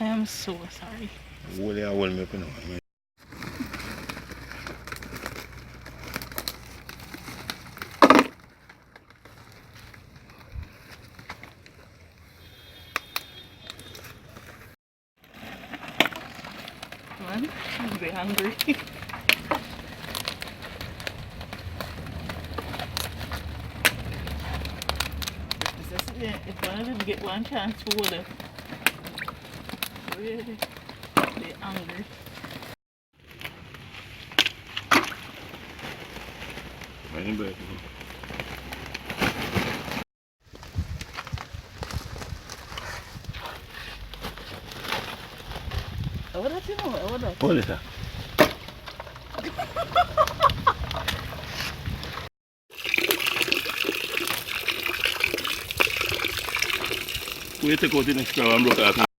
I am so sorry. Wole a wole me know. Man, I'm very hungry. If one of them get one chance for water, really, they're hungry. Any better. What that you know? What that? Hold it. We take out the next crab and broke out.